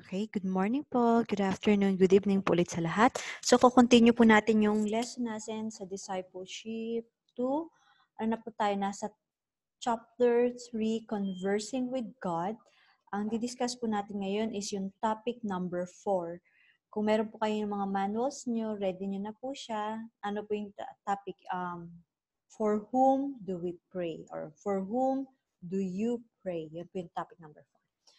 Okay, good morning po, good afternoon, good evening po ulit sa lahat. So, kukontinue po natin yung lesson natin sa Discipleship 2. Ano na po tayo, nasa Chapter 3, Conversing with God. Ang didiscuss po natin ngayon is yung topic number 4. Kung meron po kayo ng mga manuals nyo, ready nyo na po siya. Ano po yung topic? For whom do we pray? Or for whom do you pray? Yan po yung topic number 4.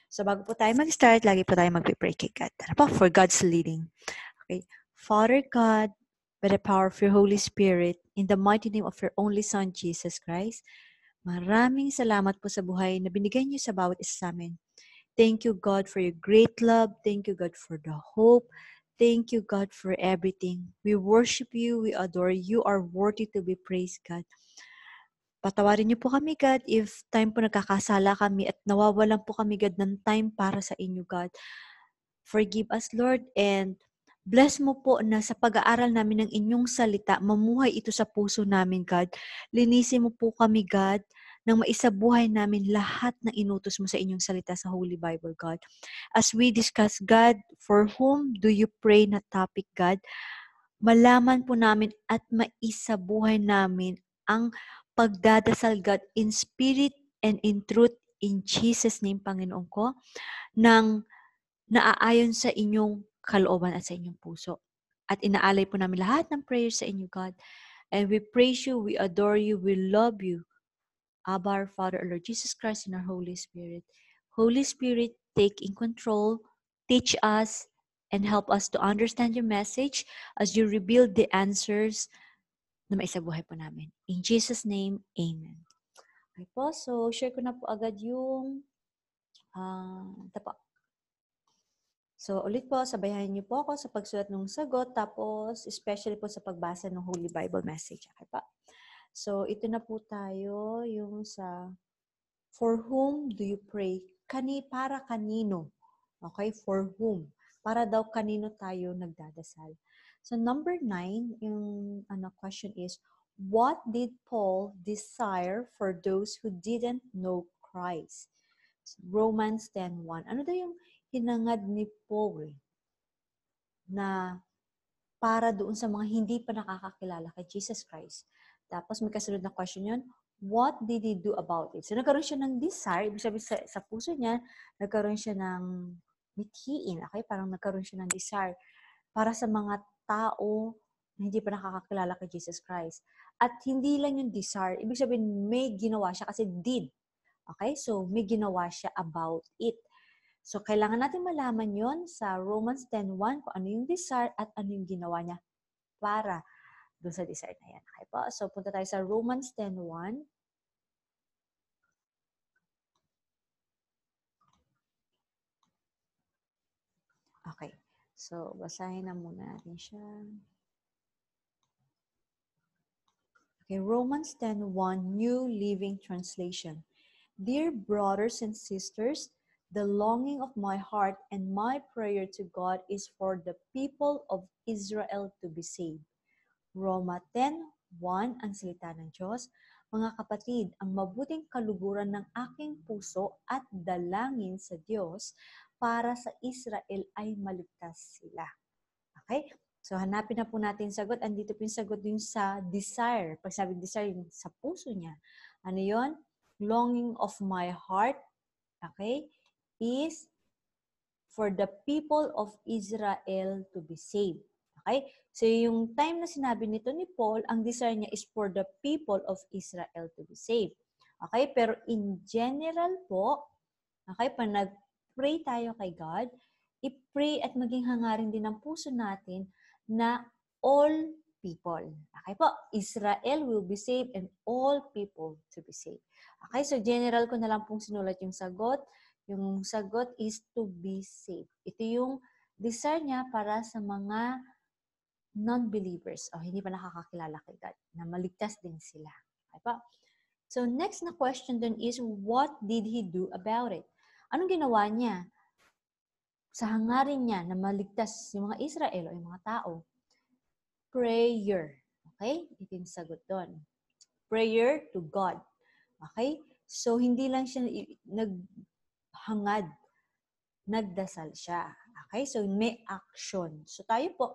So, bago po tayo mag-start, lagi po tayo mag-pray kay God. Tara po, for God's leading. Okay. Father God, by the power of your Holy Spirit, in the mighty name of your only Son, Jesus Christ, maraming salamat po sa buhay na binigay niyo sa bawat isa sa amin. Thank you, God, for your great love. Thank you, God, for the hope. Thank you, God, for everything. We worship you. We adore you. You are worthy to be praised, God. Patawarin niyo po kami, God, if time po nagkakasala kami at nawawalan po kami, God, ng time para sa inyo, God. Forgive us, Lord, and bless mo po na sa pag-aaral namin ng inyong salita, mamuhay ito sa puso namin, God. Linisin mo po kami, God, nang maisabuhay namin lahat ng inutos mo sa inyong salita sa Holy Bible, God. As we discuss, God, for whom do you pray na topic, God, malaman po namin at maisabuhay namin ang pagdadasal, God, in spirit and in truth, in Jesus' name, Panginoon ko, nang naaayon sa inyong kalooban at sa inyong puso. At inaalay po namin lahat ng prayers sa inyo, God. And we praise you, we adore you, we love you. Abba, our Father, our Lord Jesus Christ, and our Holy Spirit. Holy Spirit, take in control, teach us, and help us to understand your message as you reveal the answers na maisabuhay po namin. In Jesus' name, Amen. Okay po, so share ko na po agad yung ito po. So ulit po, sabayan niyo po ako sa pagsulat ng sagot, tapos especially po sa pagbasa ng Holy Bible message. Okay pa? So ito na po tayo, yung sa for whom do you pray? Para kanino? Okay, for whom? Para daw kanino tayo nagdadasal. So number 9, yung question is, what did Paul desire for those who didn't know Christ? Romans 10:1. Ano daw yung hinangad ni Paul na para doon sa mga hindi pa nakakakilala kay Jesus Christ? Tapos may kasunod na question yun, what did he do about it? So nagkaroon siya ng desire, ibig sabihin sa puso niya, nagkaroon siya ng mithiin, okay? Parang nagkaroon siya ng desire para sa mga tao na hindi pa nakakakilala kay Jesus Christ. At hindi lang yung desire, ibig sabihin may ginawa siya kasi did. Okay? So may ginawa siya about it. So kailangan natin malaman yon sa Romans 10:1 kung ano yung desire at ano yung ginawa niya para doon sa desire na yan. Okay po? So punta tayo sa Romans 10:1. Okay. So, basahin na muna natin siya. Okay, Romans 10:1, New Living Translation. Dear brothers and sisters, the longing of my heart and my prayer to God is for the people of Israel to be saved. Roma 10:1, ang salita ng Diyos. Mga kapatid, ang mabuting kaluguran ng aking puso at dalangin sa Diyos para sa Israel ay maligtas sila. Okay? So, hanapin na po natin sagot. Andito po yung sagot yung sa desire. Pag sabi desire, yung sa puso niya. Ano yon? Longing of my heart, okay, is for the people of Israel to be saved. Okay? So, yung time na sinabi nito ni Paul, ang desire niya is for the people of Israel to be saved. Okay? Pero in general po, okay, pag nag-pray tayo kay God, i-pray at maging hangarin din ng puso natin na all people. Okay po? Israel will be saved and all people to be saved. Okay? So, general ko na lang pong sinulat yung sagot. Yung sagot is to be saved. Ito yung desire niya para sa mga non-believers o hindi pa nakakakilala kay God, na maligtas din sila. Okay pa? So next na question then is, what did he do about it? Anong ginawa niya sa hangarin niya na maligtas yung mga Israel o yung mga tao? Prayer. Okay? Ito yung sagot doon. Prayer to God. Okay? So hindi lang siya naghangad nagdasal siya. Okay? So, may action. So, tayo po,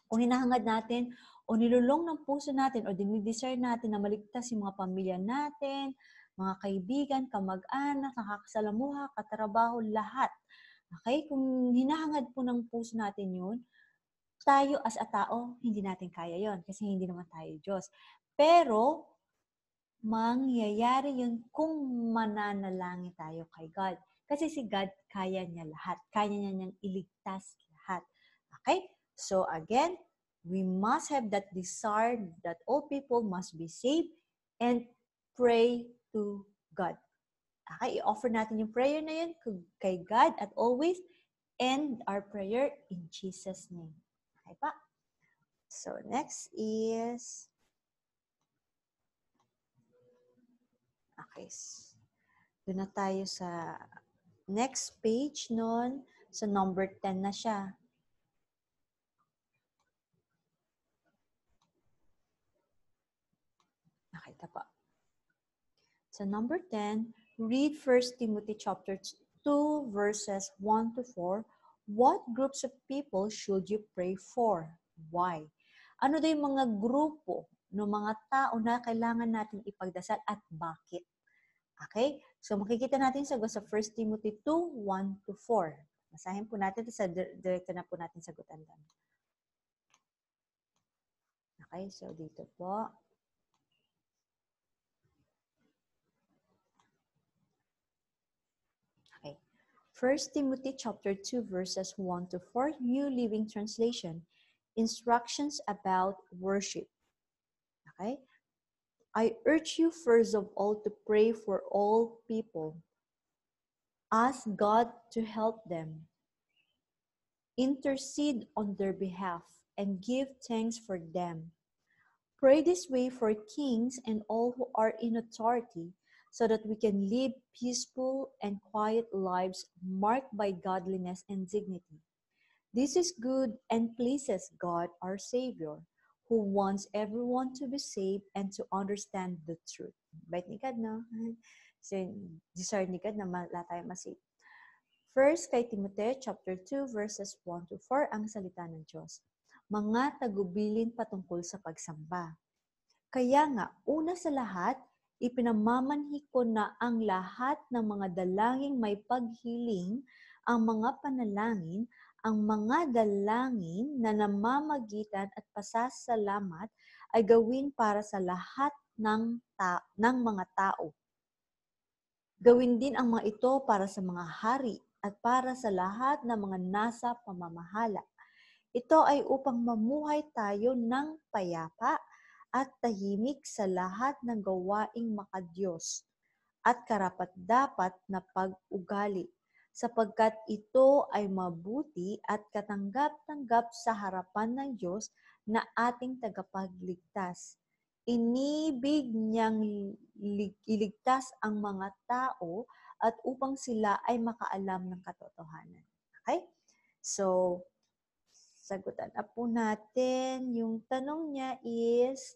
kung hinahangad natin o nilulong ng puso natin o dinidesire natin na maligtas yung mga pamilya natin, mga kaibigan, kamag-anak, nakakasalamuha, katrabaho, lahat. Okay? Kung hinahangad po ng puso natin yun, tayo as a tao, hindi natin kaya yon kasi hindi naman tayo Diyos. Pero, mangyayari yun kung mananalangin tayo kay God. Kasi si God, kaya niya lahat. Kaya niya niyang iligtas lahat. Okay? So again, we must have that desire that all people must be saved and pray to God. Okay? I-offer natin yung prayer na yun kay God at always end our prayer in Jesus' name. Okay pa? So next is... Okay. Doon na tayo sa next page nun. So, number 10 na siya. Nakita pa. So, number 10, read 1 Timothy chapter 2, verses 1 to 4. What groups of people should you pray for? Why? Ano daw yung mga grupo ng mga tao na kailangan natin ipagdasal at bakit? Okay? So, makikita natin sa 1 Timothy 2, 1 to 4. Basahin po natin ito sa direkto na po natin sagutan doon. Okay, so dito po. Okay. 1 Timothy chapter 2 verses 1 to 4, New Living Translation. Instructions about worship. Okay? I urge you first of all to pray for all people. Ask God to help them. Intercede on their behalf and give thanks for them. Pray this way for kings and all who are in authority, so that we can live peaceful and quiet lives marked by godliness and dignity. This is good and pleases God, our Savior, who wants everyone to be saved and to understand the truth. Bait ni God, no? So, desire ni God na lahat tayo masave. First, kay Timothy, chapter 2, verses 1 to 4, ang salita ng Diyos. Mga tagubilin patungkol sa pagsamba. Kaya nga, una sa lahat, ipinamamanhi ko na ang lahat ng mga dalangin may paghiling, ang mga panalangin, ang mga dalangin na namamagitan at pasasalamat ay gawin para sa lahat ng mga tao. Gawin din ang mga ito para sa mga hari at para sa lahat ng mga nasa pamamahala. Ito ay upang mamuhay tayo ng payapa at tahimik sa lahat ng gawaing makadiyos at karapat-dapat na pag-ugali, sapagkat ito ay mabuti at katanggap-tanggap sa harapan ng Diyos na ating tagapagligtas. Inibig niyang iligtas ang mga tao at upang sila ay makaalam ng katotohanan. Okay? So, sagutan na po natin. Yung tanong niya is,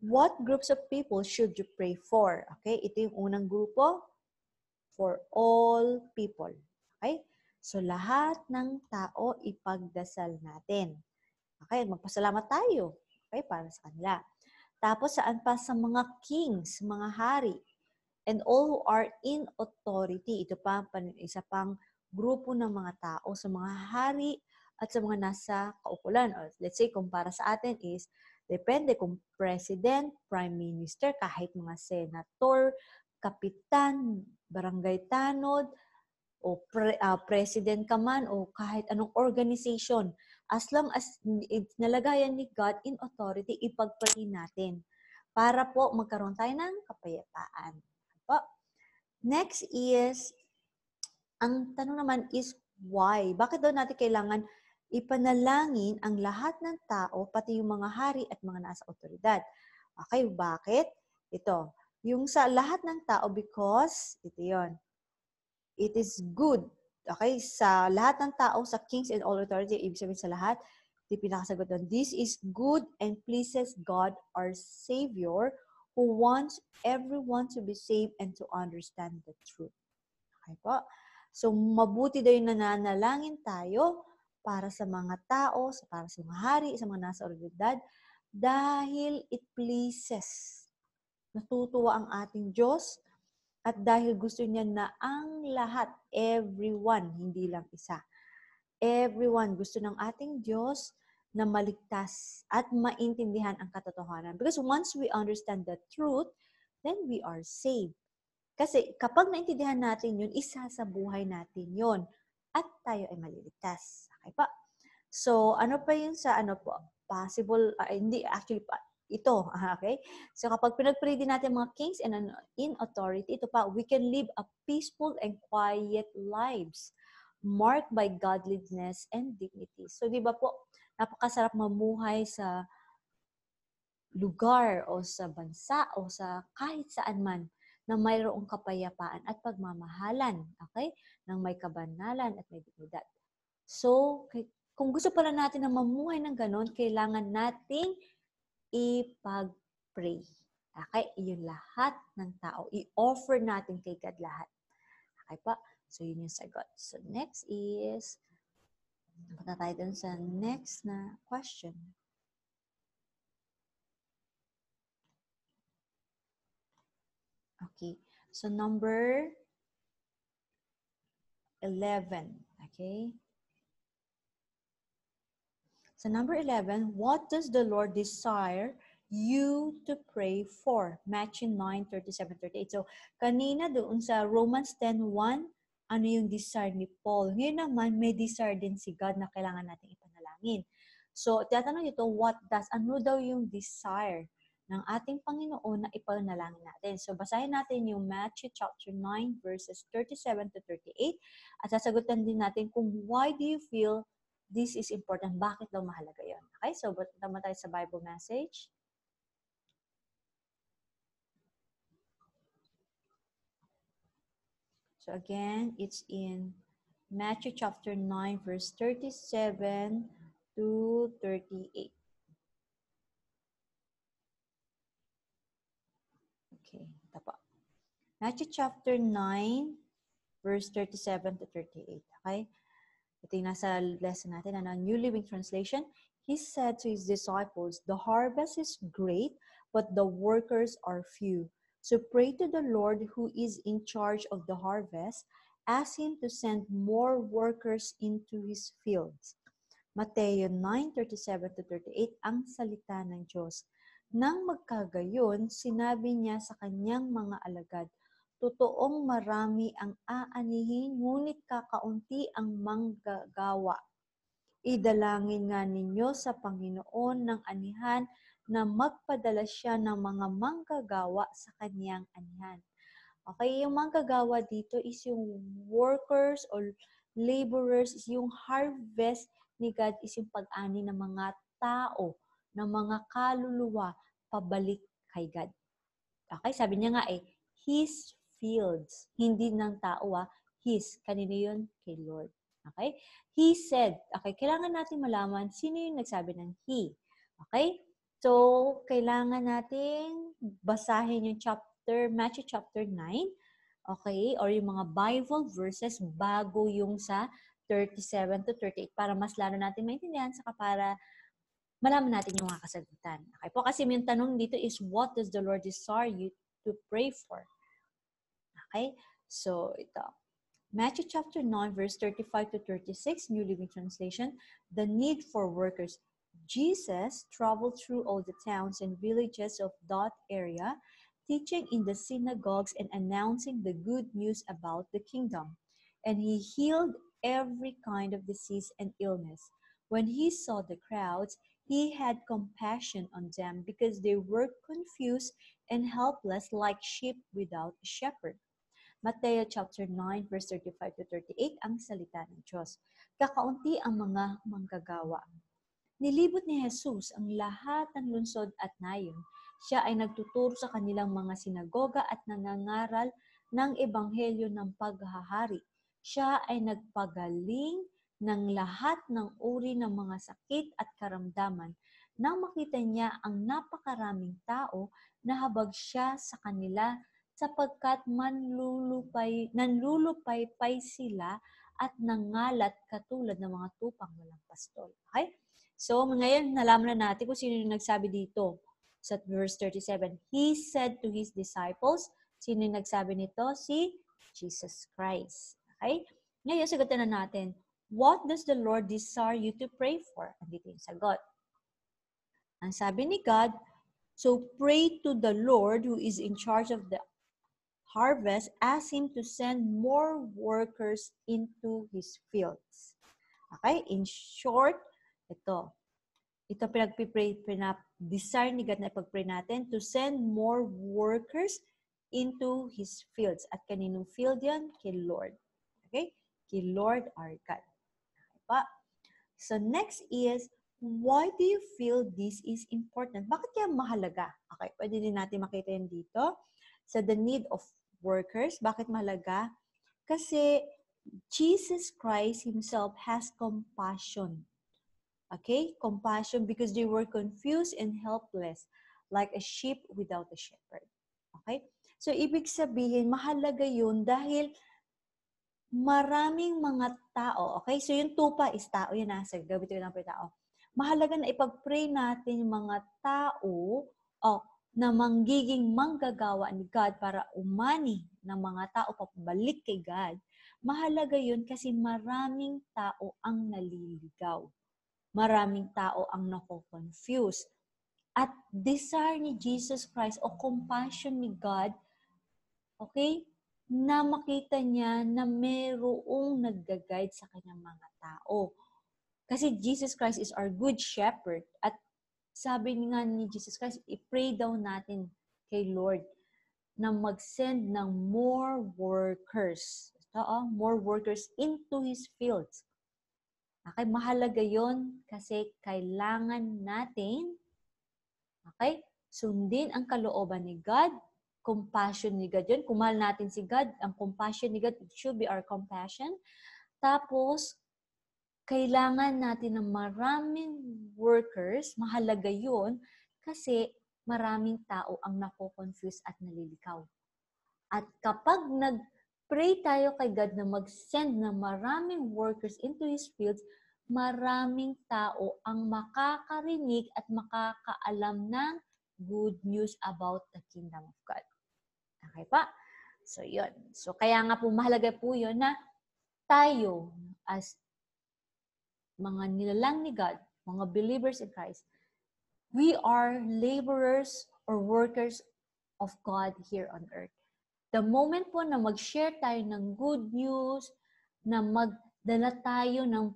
what groups of people should you pray for? Okay, ito yung unang grupo. For all people. Okay? So, lahat ng tao ipagdasal natin. Okay, magpasalamat tayo. Okay, para sa kanila. Tapos, saan pa sa mga kings, mga hari, and all who are in authority. Ito pa, isa pang grupo ng mga tao sa mga hari at sa mga nasa kaukulan. Or let's say, kung para sa atin is, depende kung president, prime minister, kahit mga senator, kapitan, barangay tanod, o president ka man, o kahit anong organization. As long as nalagayan ni God in authority, ipagpray natin para po magkaroon tayo ng kapayapaan. Po. Next is, ang tanong naman is why? Bakit daw natin kailangan ipanalangin ang lahat ng tao, pati yung mga hari at mga nasa otoridad? Okay, bakit? Ito, yung sa lahat ng tao because, ito yon, it is good. Okay, sa lahat ng tao, sa kings and all authority, ibig sabihin sa lahat, di pinakasagot doon, this is good and pleases God, our Savior, who wants everyone to be saved and to understand the truth. Okay po? So, mabuti daw yung nananalangin tayo para sa mga tao, para sa mga hari, sa mga nasa otoridad, dahil it pleases. Natutuwa ang ating Diyos at dahil gusto niya na ang lahat, everyone, hindi lang isa. Everyone, gusto ng ating Diyos na maligtas at maintindihan ang katotohanan. Because once we understand the truth, then we are saved. Kasi kapag naintindihan natin yun, isa sa buhay natin yun. At tayo ay maliligtas. Okay pa? So, ano pa yun sa ano po? Possible, hindi, actually, ito, okay? So, kapag pinag-pray din natin mga kings and in authority, ito pa, we can live a peaceful and quiet lives marked by godliness and dignity. So, di ba po, napakasarap mamuhay sa lugar o sa bansa o sa kahit saan man na mayroong kapayapaan at pagmamahalan, okay? Nang may kabanalan at may dignidad. So, kung gusto pala natin na mamuhay ng ganon, kailangan nating ipag-pray. Okay? Iyon lahat ng tao. I-offer natin kay God lahat. Okay pa? So, yun yung sagot. So, next is, punta tayo dun sa next na question. Okay. So, number 11. Okay? So, number 11, what does the Lord desire you to pray for? Matthew 9, 37, 38. So, kanina doon sa Romans 10:1, ano yung desire ni Paul? Ngayon naman, may desire din si God na kailangan natin ipanalangin. So, tinatanong nito, ano daw yung desire ng ating Panginoon na ipanalangin natin? So, basahin natin yung Matthew chapter 9, verses 37 to 38. At sasagutan din natin kung why do you feel this is important. Bakit daw mahalaga yun? Okay, so naman tayo sa Bible message. So again, it's in Matthew chapter 9, verse 37 to 38. Okay, ito po. Matthew chapter 9, verse 37 to 38. Okay? Ito yung nasa lesson natin, New Living Translation. He said to his disciples, the harvest is great, but the workers are few. So pray to the Lord who is in charge of the harvest. Ask him to send more workers into his fields. Mateo 9:37 to 38, ang salita ng Diyos. Nang magkagayon, sinabi niya sa kanyang mga alagad, totoong marami ang aanihin, ngunit kakaunti ang manggagawa. Idalangin nga ninyo sa Panginoon ng anihan na magpadala siya ng mga manggagawa sa kanyang anihan. Okay, yung manggagawa dito is yung workers or laborers, is yung harvest ni God is yung pag-ani ng mga tao, ng mga kaluluwa pabalik kay God. Okay, sabi niya nga His fields. Hindi ng tao His. Kanino yun? Kay Lord. Okay? He said, okay, kailangan natin malaman sino yung nagsabi ng He. Okay? So, kailangan natin basahin yung Matthew chapter 9. Okay? Or yung mga Bible verses bago yung sa 37 to 38 para mas lalo natin maintindihan saka para malaman natin yung mga kasagutan. Okay po, kasi yung tanong dito is, what does the Lord desire you to pray for? Okay? So, ito. Matthew chapter 9, verse 35 to 36, New Living Translation, the need for workers. Jesus traveled through all the towns and villages of that area, teaching in the synagogues and announcing the good news about the kingdom. And he healed every kind of disease and illness. When he saw the crowds, he had compassion on them because they were confused and helpless like sheep without a shepherd. Mateo chapter 9, verse 35 to 38, ang salita ng Diyos. Kakaunti ang mga manggagawa. Nilibot ni Jesus ang lahat ng lungsod at nayon. Siya ay nagtuturo sa kanilang mga sinagoga at nangangaral ng ebanghelyo ng paghahari. Siya ay nagpagaling ng lahat ng uri ng mga sakit at karamdaman nang makita niya ang napakaraming tao na habag siya sa kanila sapagkat nanlulupaypay sila at nangalat katulad ng mga tupang walang pastol. Okay? So, ngayon, nalaman na natin kung sino yung nagsabi dito. Sa verse 37, He said to His disciples, sino yung nagsabi nito? Si Jesus Christ. Okay? Ngayon, sagutin na natin, what does the Lord desire you to pray for? Andito yung sagot. Ang sabi ni God, so pray to the Lord who is in charge of the harvest, ask Him to send more workers into His fields. Okay? In short, ito desire ni God na ipag-pray natin to send more workers into His fields. At kaninong field yan? Kay Lord. Okay? Kay Lord our God. Okay pa? So next is, why do you feel this is important? Bakit kaya mahalaga? Okay, pwede din natin makita yan dito. So the need of workers, bakit mahalaga? Kasi Jesus Christ Himself has compassion. Okay? Compassion because they were confused and helpless, like a sheep without a shepherd. Okay? So ibig sabihin, mahalaga yun dahil maraming mga tao, okay? So yung tupa is tao, yan nasa gabit ko lang po yung tao. Mahalaga na ipag-pray natin yung mga tao na manggiging manggagawa ni God para umani ng mga tao papabalik kay God. Mahalaga yun kasi maraming tao ang naliligaw. Maraming tao ang nako-confuse. At desire ni Jesus Christ o compassion ni God, okay, na makita niya na mayroong nagga-guide sa kanyang mga tao. Kasi Jesus Christ is our good shepherd. At sabi nga ni Jesus Christ, i-pray daw natin kay Lord na mag-send ng more workers. More workers into His fields. Okay, mahalaga yon kasi kailangan natin, okay, sundin ang kalooban ni God. Compassion ni God yun. Kung mahal natin si God, ang compassion ni God, it should be our compassion. Tapos, kailangan natin ng maraming workers, mahalaga yun, kasi maraming tao ang nako-confuse at nalilikaw. At kapag nag-pray tayo kay God na mag-send ng maraming workers into His fields, maraming tao ang makakarinig at makakaalam ng good news about the kingdom of God. Okay pa? So, yun. So, kaya nga po, mahalaga po yun na tayo as mga nilalang ni God, mga believers in Christ, we are laborers or workers of God here on earth. The moment po na mag-share tayo ng good news, na magdala tayo ng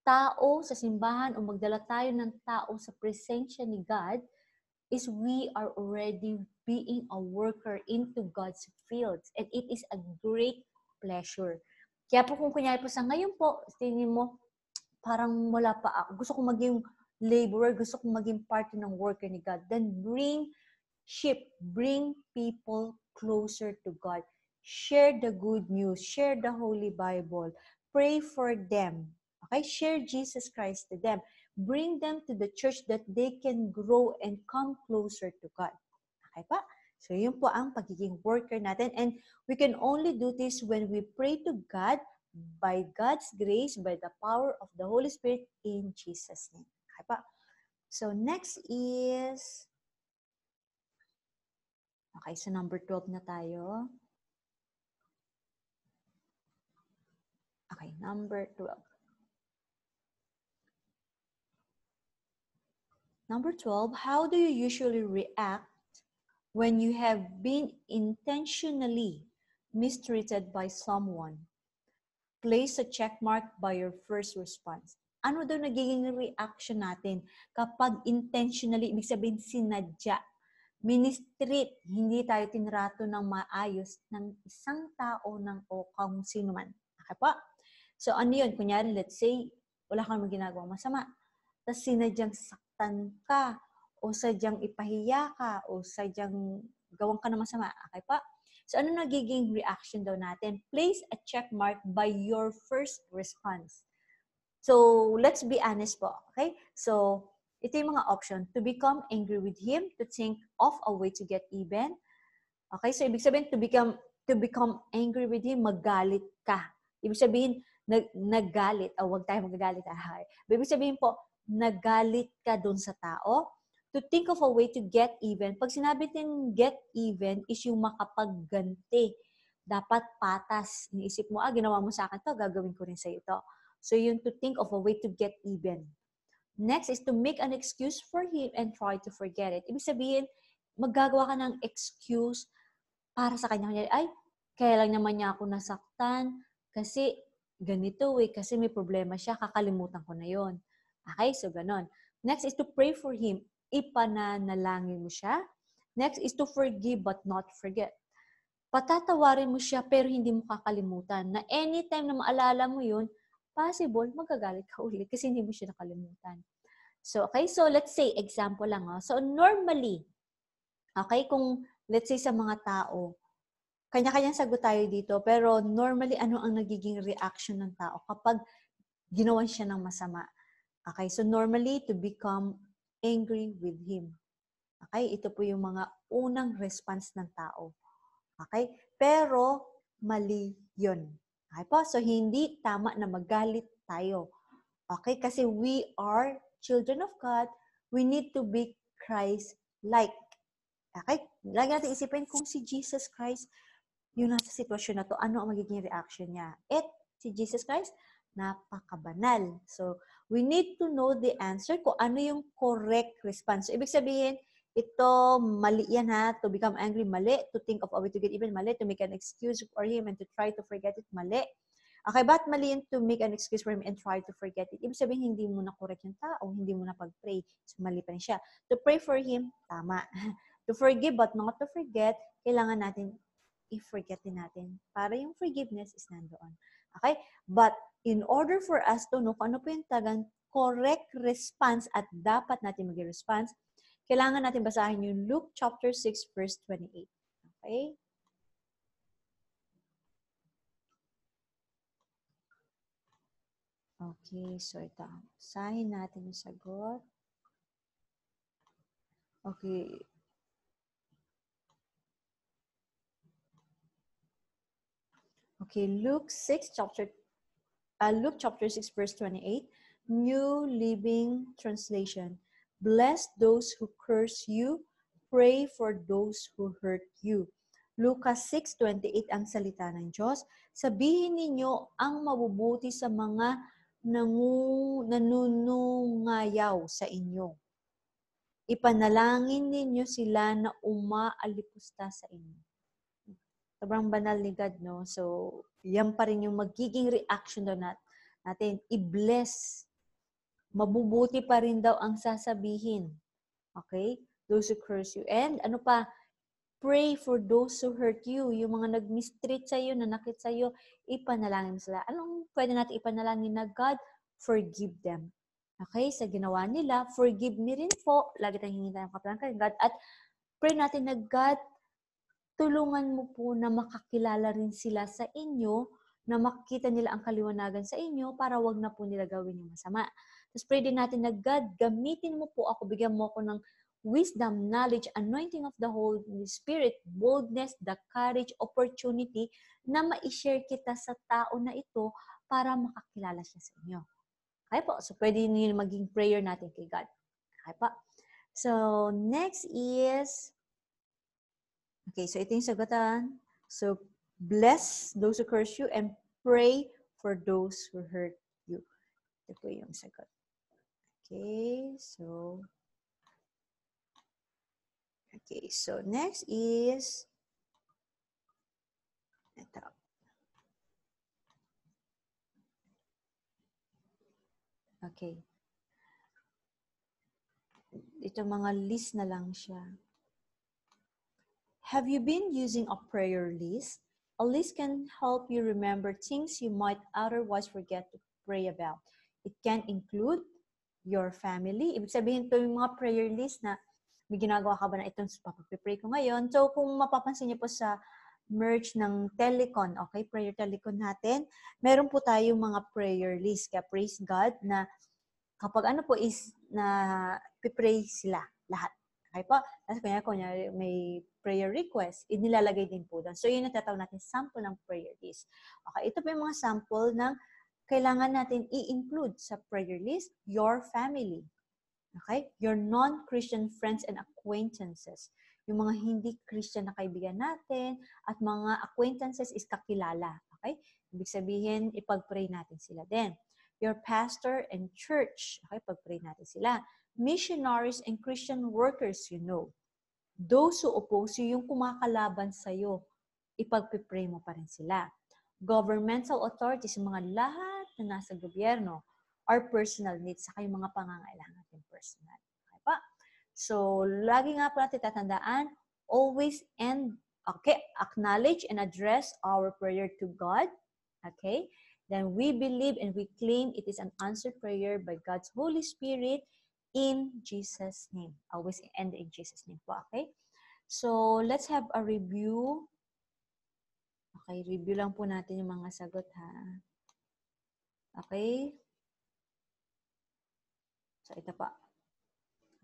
tao sa simbahan o magdala tayo ng tao sa presensya ni God, is we are already being a worker into God's fields. And it is a great pleasure. Kaya po kung kunyari po sa ngayon po, tingin mo, parang wala pa ako. Gusto kong maging laborer, gusto kong maging part ng worker ni God. Then bring people closer to God. Share the good news. Share the Holy Bible. Pray for them. Okay? Share Jesus Christ to them. Bring them to the church that they can grow and come closer to God. Okay pa? So, yun po ang pagiging worker natin. And we can only do this when we pray to God by God's grace, by the power of the Holy Spirit in Jesus' name. Okay pa? So, next is... Okay, so number 12 na tayo. Okay, number 12. Number 12, how do you usually react when you have been intentionally mistreated by someone? Place a check mark by your first response. Ano daw nagiging reaction natin kapag intentionally, ibig sabihin sinadya, ministreat, hindi tayo tinrato ng maayos ng isang tao o kung sino man. Okay po? So ano yun? Kunyari, let's say, wala kang ginagawang masama. Tapos sinadyang saktan ka, o sadyang ipahiya ka, o sadyang gawang ka na masama. Okay pa? So, ano nagiging reaction daw natin? Place a check mark by your first response. So, let's be honest po. Okay? So, ito yung mga option. To become angry with him, to think of a way to get even, Okay? So, ibig sabihin, to become angry with him, magalit ka. Ibig sabihin, naggalit. Huwag tayo magagalit. Ibig sabihin po, nagalit ka dun sa tao. To think of a way to get even. Pag sinabi din get even, is yung makapagganti. Dapat patas. Iniisip mo, ginawa mo sa akin to, gagawin ko rin sa ito. So, yun to think of a way to get even. Next is to make an excuse for him and try to forget it. Ibig sabihin, maggagawa ka ng excuse para sa kanya. Ay, kaya lang naman niya ako nasaktan kasi ganito kasi may problema siya, kakalimutan ko na yon. Okay, so ganon. Next is to pray for him. Ipananalangin mo siya. Next is to forgive but not forget. Patatawarin mo siya pero hindi mo kakalimutan. Na anytime na maalala mo yun, possible magagalit ka ulit kasi hindi mo siya nakalimutan. So, okay, so let's say, example lang. So, normally, okay, kung let's say sa mga tao, kanya-kanyang sagot tayo dito, pero normally, ano ang nagiging reaction ng tao kapag ginawan siya ng masama? Okay, so normally, to become angry with him. Okay, ito po yung mga unang response ng tao. Okay, pero mali yun. Okay po, so hindi tama na magalit tayo. Okay, kasi we are children of God, we need to be Christ-like. Okay, lagi natin isipin kung si Jesus Christ yung nasa sitwasyon na to, ano ang magiging reaction niya? Si Jesus Christ, napakabanal. So, we need to know the answer kung ano yung correct response. So, ibig sabihin, ito, mali yan to become angry, mali. To think of a way to get even, mali. To make an excuse for him and to try to forget it, mali. Okay, but mali yun to make an excuse for him and try to forget it. Ibig sabihin, hindi mo na correct yung tao, hindi mo na pag-pray. So, mali pa rin siya. To pray for him, tama. To forgive but not to forget, kailangan natin i-forget din natin para yung forgiveness is nandoon. Okay? But in order for us to know kung ano po yung tagang correct response at dapat natin mag-response, kailangan natin basahin yung Luke chapter 6 verse 28. Okay? Okay, so ito. Basahin natin yung sagot. Okay. Okay, Luke chapter 6 verse 28, New Living Translation. Bless those who curse you, pray for those who hurt you. Lucas 6:28 ang salita ng Diyos. Sabihin ninyo ang mabubuti sa mga nanunungayaw sa inyo. Ipanalangin ninyo sila na umaalipusta sa inyo. Sobrang banal ni God, no? So, yan pa rin yung magiging reaction daw natin. I-bless. Mabubuti pa rin daw ang sasabihin. Okay? Those who curse you. And ano pa? Pray for those who hurt you. Yung mga nag-mistreat sa'yo, nanakit sa'yo, ipanalangin sila. Anong pwede natin ipanalangin na God? Forgive them. Okay? Sa ginawa nila, forgive me rin po. Lagi tayong hingi tayong kapalaran kay God. At pray natin na God, tulungan mo po na makakilala rin sila sa inyo, na makikita nila ang kaliwanagan sa inyo para wag na po nila gawin yung masama. Tapos pray din natin na God, gamitin mo po ako, bigyan mo ako ng wisdom, knowledge, anointing of the Holy Spirit, boldness, the courage, opportunity na ma-share kita sa tao na ito para makakilala siya sa inyo. Okay po? So pwede yun maging prayer natin kay God. Okay po? So next is okay, so ito yung sagutan. So, bless those who curse you and pray for those who hurt you. Ito po yung sagot. Okay, so next is ito. Okay. Ito mga list na lang siya. Have you been using a prayer list? A list can help you remember things you might otherwise forget to pray about. It can include your family. Ibig sabihin ito yung mga prayer list na may ginagawa ka ba na itong papapipray ko ngayon. So kung mapapansin niyo po sa merge ng Telecon, okay, prayer Telecon natin, meron po tayong mga prayer list. Kaya praise God na kapag ano po is na pipray sila lahat. Okay po? Tapos kunyari may prayer request, inilalagay din po doon. So, yun ang tatawag natin sample ng prayer list. Okay, ito po yung mga sample ng kailangan natin i-include sa prayer list, your family. Okay? Your non-Christian friends and acquaintances. Yung mga hindi Christian na kaibigan natin at mga acquaintances is kakilala. Okay? Ibig sabihin, ipag-pray natin sila din. Your pastor and church. Okay? Pag-pray natin sila. Missionaries and Christian workers, you know. Those who oppose you, yung kumakalaban sa'yo, ipag-pray mo pa rin sila. Governmental authorities, yung mga lahat na nasa gobyerno, our personal needs, saka yung mga pangangailangan natin personal. Okay pa? So, lagi nga po natin tatandaan, always acknowledge and address our prayer to God. Okay? Then we believe and we claim it is an answered prayer by God's Holy Spirit in Jesus' name. Always end in Jesus' name po. Okay? So, let's have a review. Okay, review lang po natin yung mga sagot ha. Okay? So, ito pa.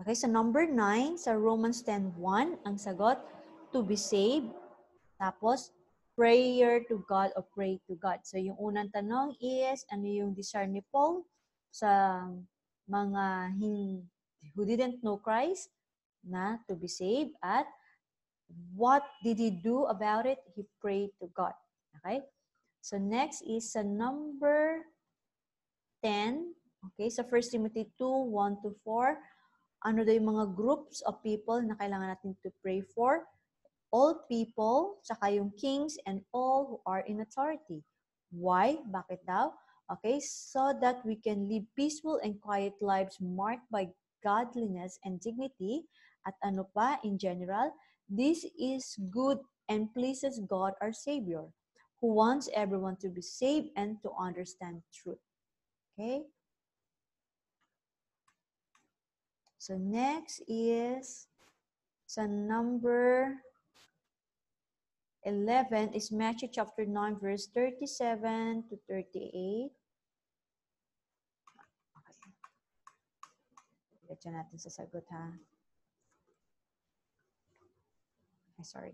Okay, so number 9, sa Romans 10:1, ang sagot, to be saved. Tapos, prayer to God or pray to God. So, yung unang tanong is, ano yung desire ni Paul sa mga who didn't know Christ na to be saved, at what did he do about it? He prayed to God. Okay? So, next is sa number 10. Okay, sa 1 Timothy 2:1-4, ano daw yung mga groups of people na kailangan natin to pray for? All people, saka yung kings and all who are in authority. Why? Bakit daw? Okay, so that we can live peaceful and quiet lives marked by godliness and dignity. At ano pa, in general, this is good and pleases God our Savior, who wants everyone to be saved and to understand truth. Okay? So next is sa number 11 is Matthew chapter 9 verse 37-38. Okay. Diretso natin sa sagot ha. Ay, sorry.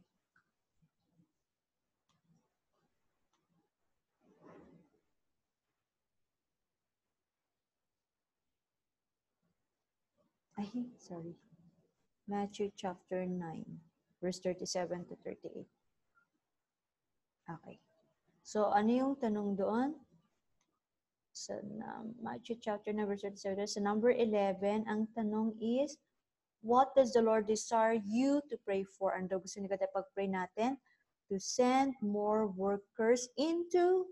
Ay, sorry. Matthew chapter 9 verse 37-38. Okay. So, ano yung tanong doon? Sa Matthew chapter 9 verse 37. Sa number 11, ang tanong is, what does the Lord desire you to pray for? Ano gusto niyo tayo pag-pray natin? To send more workers into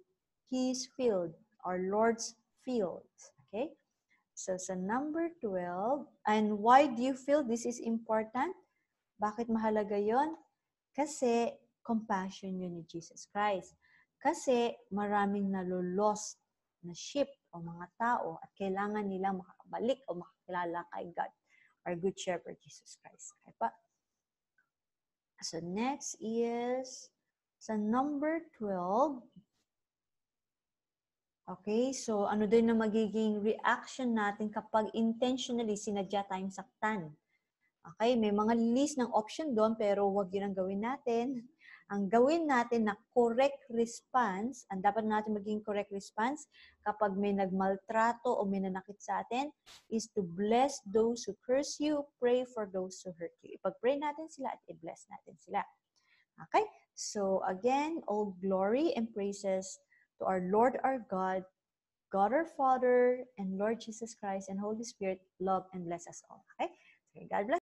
His field, our Lord's field. Okay? So, sa number 12, and why do you feel this is important? Bakit mahalaga yon? Kasi compassion yun ni Jesus Christ. Kasi maraming nalo-lost na sheep o mga tao at kailangan nilang makabalik o makakilala kay God, our Good Shepherd, Jesus Christ. Okay pa? So next is sa number 12. Okay, so ano din na magiging reaction natin kapag intentionally sinadya tayong saktan? Okay, may mga list ng option doon pero wag yun ang gawin natin. Ang gawin natin na correct response, ang dapat natin maging correct response kapag may nagmaltrato o may nanakit sa atin is to bless those who curse you, pray for those who hurt you. Ipag-pray natin sila at i-bless natin sila. Okay? So again, all glory and praises to our Lord our God, God our Father, and Lord Jesus Christ and Holy Spirit, love and bless us all. Okay? So God bless.